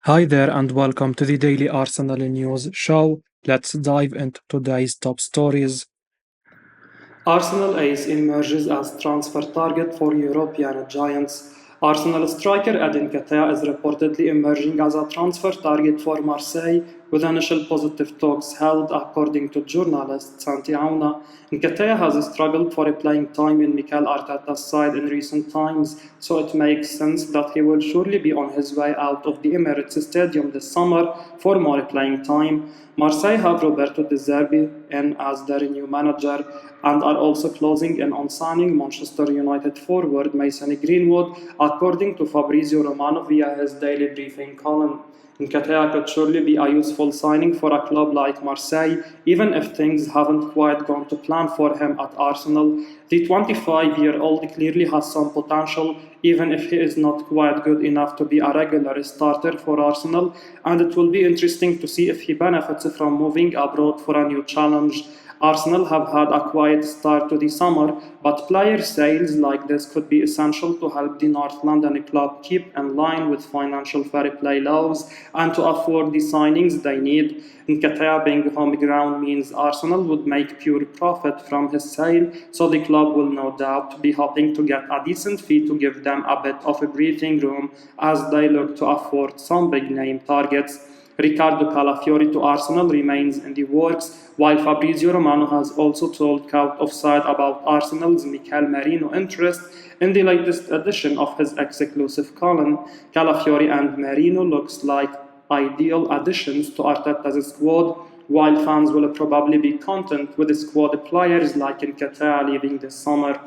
Hi there and welcome to the Daily Arsenal News Show. Let's dive into today's top stories. Arsenal ace emerges as transfer target for European giants. Arsenal striker Eddie Nketiah is reportedly emerging as a transfer target for Marseille, with initial positive talks held, according to journalist Santi Aouna. Nketiah has struggled for playing time in Mikel Arteta's side in recent times, so it makes sense that he will surely be on his way out of the Emirates Stadium this summer for more playing time. Marseille have Roberto De Zerbi in as their new manager and are also closing in on signing Manchester United forward Mason Greenwood, according to Fabrizio Romano via his daily briefing column. Nketiah could surely be a useful signing for a club like Marseille, even if things haven't quite gone to plan for him at Arsenal. The 25-year-old clearly has some potential, even if he is not quite good enough to be a regular starter for Arsenal, and it will be interesting to see if he benefits from moving abroad for a new challenge. Arsenal have had a quiet start to the summer, but player sales like this could be essential to help the North London club keep in line with financial fair play laws and to afford the signings they need. Nketiah being home ground means Arsenal would make pure profit from his sale, so the club will no doubt be hoping to get a decent fee to give them a bit of a breathing room as they look to afford some big name targets. Riccardo Calafiori to Arsenal remains in the works, while Fabrizio Romano has also told Count Offside about Arsenal's Mikel Merino interest in the latest edition of his exclusive column. Calafiori and Merino looks like ideal additions to Arteta's squad, while fans will probably be content with the squad players like Nketiah leaving this summer.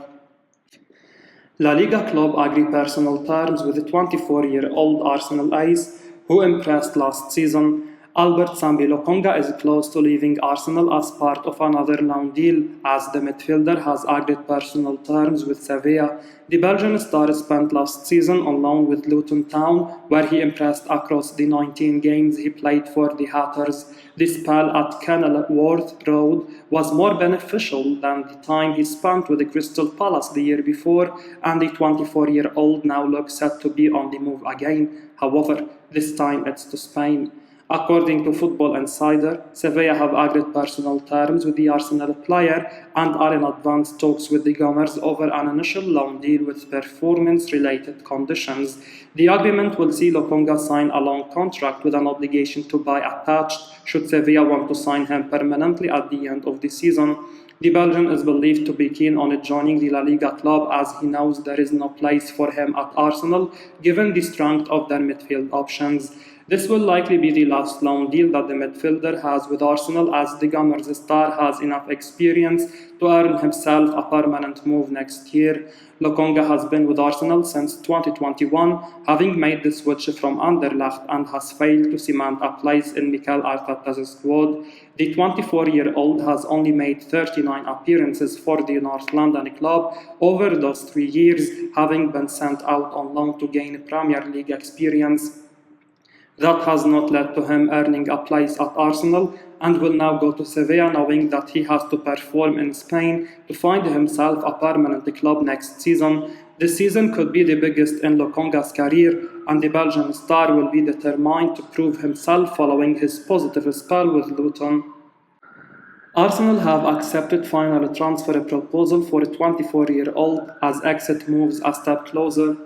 La Liga Club agree personal terms with the 24-year-old Arsenal ace who impressed last season. Albert Sambi Lokonga is close to leaving Arsenal as part of another loan deal, as the midfielder has agreed personal terms with Sevilla. The Belgian star spent last season on loan with Luton Town, where he impressed across the 19 games he played for the Hatters. The spell at Kenilworth Road was more beneficial than the time he spent with the Crystal Palace the year before, and the 24-year-old now looks set to be on the move again. However, this time it's to Spain. According to Football Insider, Sevilla have agreed personal terms with the Arsenal player and are in advanced talks with the Gunners over an initial loan deal with performance-related conditions. The agreement will see Lokonga sign a long contract with an obligation to buy attached should Sevilla want to sign him permanently at the end of the season. The Belgian is believed to be keen on joining the La Liga club as he knows there is no place for him at Arsenal given the strength of their midfield options. This will likely be the last loan deal that the midfielder has with Arsenal, as the Gunners star has enough experience to earn himself a permanent move next year. Lokonga has been with Arsenal since 2021, having made the switch from Anderlecht and has failed to cement a place in Mikel Arteta's squad. The 24-year-old has only made 39 appearances for the North London club over those 3 years, having been sent out on loan to gain Premier League experience. That has not led to him earning a place at Arsenal and will now go to Sevilla knowing that he has to perform in Spain to find himself a permanent club next season. This season could be the biggest in Lokonga's career, and the Belgian star will be determined to prove himself following his positive spell with Luton. Arsenal have accepted final transfer proposal for a 24-year-old as exit moves a step closer.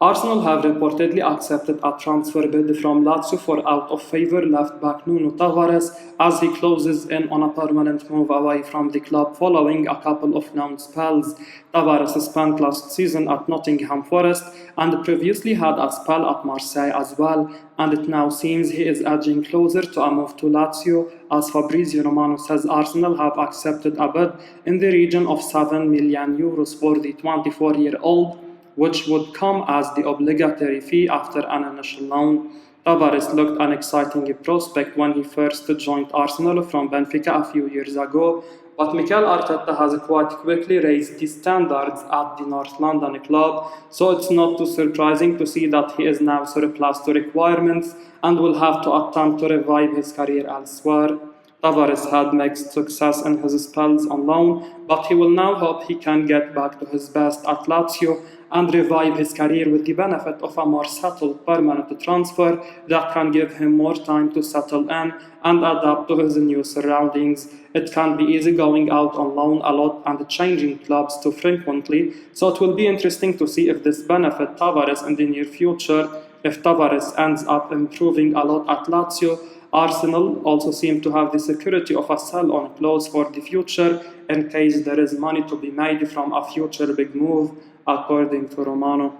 Arsenal have reportedly accepted a transfer bid from Lazio for out-of-favour left-back Nuno Tavares as he closes in on a permanent move away from the club following a couple of known spells. Tavares spent last season at Nottingham Forest and previously had a spell at Marseille as well, and it now seems he is edging closer to a move to Lazio, as Fabrizio Romano says Arsenal have accepted a bid in the region of €7 million for the 24-year-old, which would come as the obligatory fee after an initial loan. Tavares looked an exciting prospect when he first joined Arsenal from Benfica a few years ago, but Mikel Arteta has quite quickly raised the standards at the North London club, so it's not too surprising to see that he is now surplus to requirements and will have to attempt to revive his career elsewhere. Tavares had mixed success in his spells on loan, but he will now hope he can get back to his best at Lazio and revive his career with the benefit of a more settled permanent transfer that can give him more time to settle in and adapt to his new surroundings. It can be easy going out on loan a lot and changing clubs too frequently, so it will be interesting to see if this benefits Tavares in the near future. If Tavares ends up improving a lot at Lazio, Arsenal also seem to have the security of a sell-on clause for the future in case there is money to be made from a future big move, according to Romano.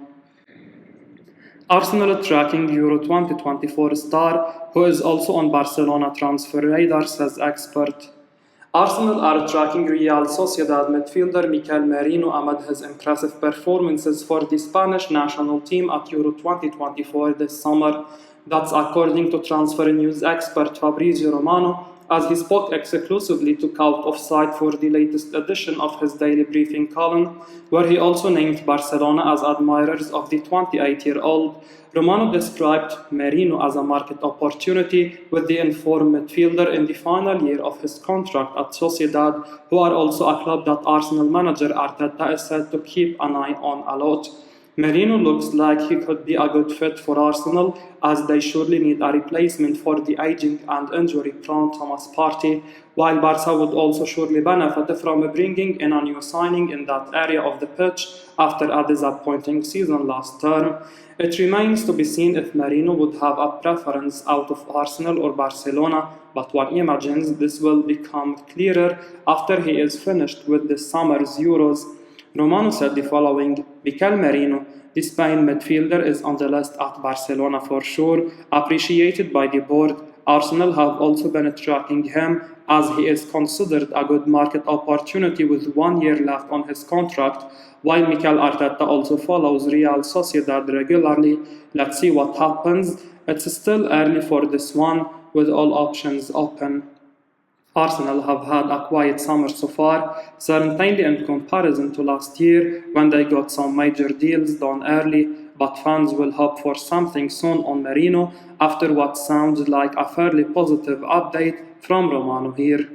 Arsenal tracking Euro 2024 star, who is also on Barcelona transfer radar, says expert. Arsenal are tracking Real Sociedad midfielder Mikel Merino amid his impressive performances for the Spanish national team at Euro 2024 this summer. That's according to transfer news expert Fabrizio Romano, as he spoke exclusively to Cult Offside for the latest edition of his daily briefing column, where he also named Barcelona as admirers of the 28-year-old. Romano described Merino as a market opportunity with the informed midfielder in the final year of his contract at Sociedad, who are also a club that Arsenal manager Arteta is said to keep an eye on a lot. Merino looks like he could be a good fit for Arsenal, as they surely need a replacement for the aging and injury-prone Thomas Partey, while Barca would also surely benefit from bringing in a new signing in that area of the pitch after a disappointing season last term. It remains to be seen if Merino would have a preference out of Arsenal or Barcelona, but one imagines this will become clearer after he is finished with this summer's Euros. Romano said the following: Mikel Merino, the Spain midfielder, is on the list at Barcelona for sure, appreciated by the board. Arsenal have also been tracking him, as he is considered a good market opportunity with 1 year left on his contract, while Mikel Arteta also follows Real Sociedad regularly. Let's see what happens. It's still early for this one, with all options open. Arsenal have had a quiet summer so far, certainly in comparison to last year when they got some major deals done early, but fans will hope for something soon on Merino after what sounds like a fairly positive update from Romano here.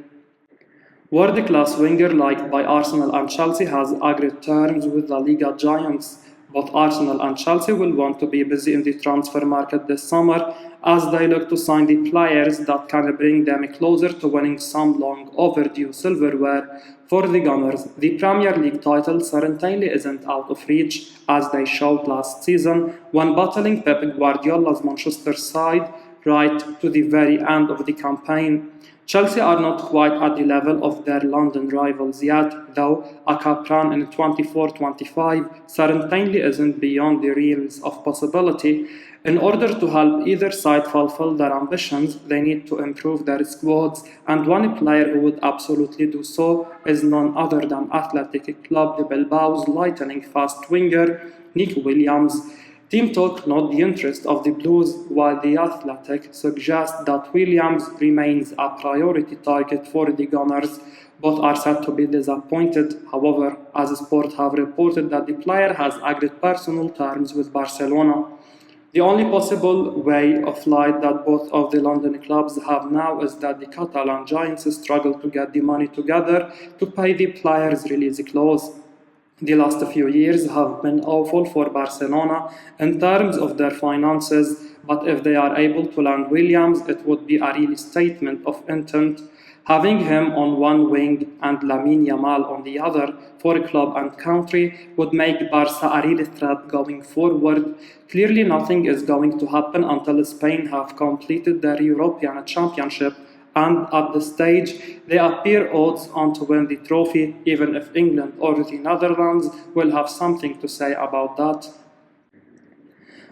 World-class winger liked by Arsenal and Chelsea has agreed terms with the Liga giants. Both Arsenal and Chelsea will want to be busy in the transfer market this summer as they look to sign the players that can bring them closer to winning some long overdue silverware. For the Gunners, the Premier League title certainly isn't out of reach, as they showed last season when battling Pep Guardiola's Manchester side right to the very end of the campaign. Chelsea are not quite at the level of their London rivals yet, though a cup run in 24-25 certainly isn't beyond the realms of possibility. In order to help either side fulfill their ambitions, they need to improve their squads, and one player who would absolutely do so is none other than Athletic Club de Bilbao's lightning-fast winger, Nico Williams. Team talk note the interest of the Blues, while the Athletic suggests that Williams remains a priority target for the Gunners. Both are said to be disappointed, however, as Sport have reported that the player has agreed personal terms with Barcelona. The only possible way of light that both of the London clubs have now is that the Catalan giants struggle to get the money together to pay the player's release clause. The last few years have been awful for Barcelona in terms of their finances, but if they are able to land Williams, it would be a real statement of intent. Having him on one wing and Lamine Yamal on the other for club and country would make Barca a real threat going forward. Clearly nothing is going to happen until Spain have completed their European Championship, and at this stage they appear odds on to win the trophy, even if England or the Netherlands will have something to say about that.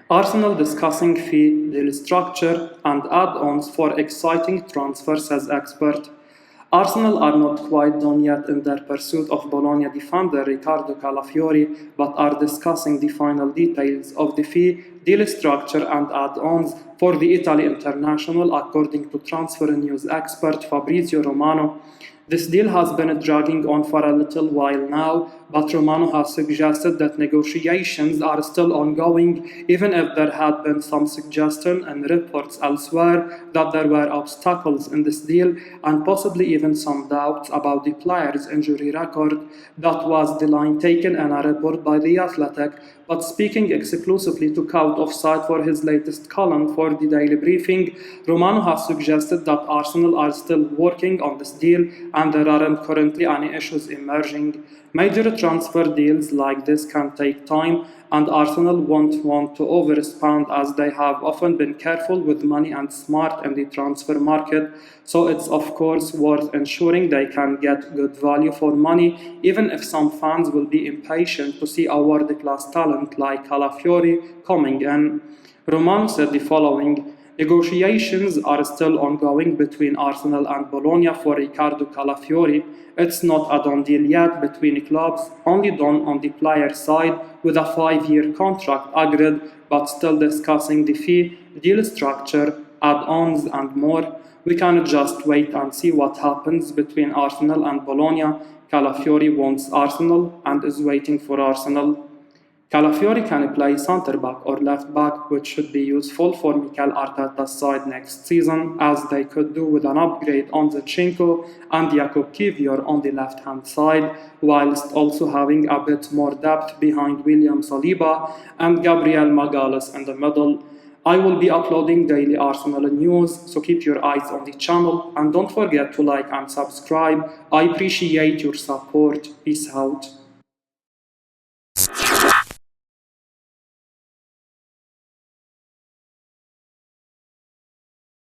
Arsenal discussing fee deal structure and add-ons for exciting transfers, as expert. Arsenal are not quite done yet in their pursuit of Bologna defender Riccardo Calafiori, but are discussing the final details of the fee deal structure and add-ons for the Italy international, according to transfer news expert Fabrizio Romano. This deal has been dragging on for a little while now, but Romano has suggested that negotiations are still ongoing, even if there had been some suggestion and reports elsewhere that there were obstacles in this deal and possibly even some doubts about the player's injury record. That was the line taken in a report by The Athletic, but speaking exclusively to Count Offside for his latest column for the Daily Briefing, Romano has suggested that Arsenal are still working on this deal and there aren't currently any issues emerging. Major transfer deals like this can take time, and Arsenal won't want to overspend as they have often been careful with money and smart in the transfer market, so it's of course worth ensuring they can get good value for money, even if some fans will be impatient to see a world-class talent like Calafiori coming in. Romano said the following: negotiations are still ongoing between Arsenal and Bologna for Riccardo Calafiori. It's not a done deal yet between clubs, only done on the player side with a 5-year contract agreed, but still discussing the fee, deal structure, add-ons and more. We can just wait and see what happens between Arsenal and Bologna. Calafiori wants Arsenal and is waiting for Arsenal. Calafiori can play centre-back or left-back, which should be useful for Mikel Arteta's side next season, as they could do with an upgrade on Zinchenko and Jakub Kiwior on the left-hand side, whilst also having a bit more depth behind William Saliba and Gabriel Magalhaes in the middle. I will be uploading daily Arsenal news, so keep your eyes on the channel and don't forget to like and subscribe. I appreciate your support. Peace out.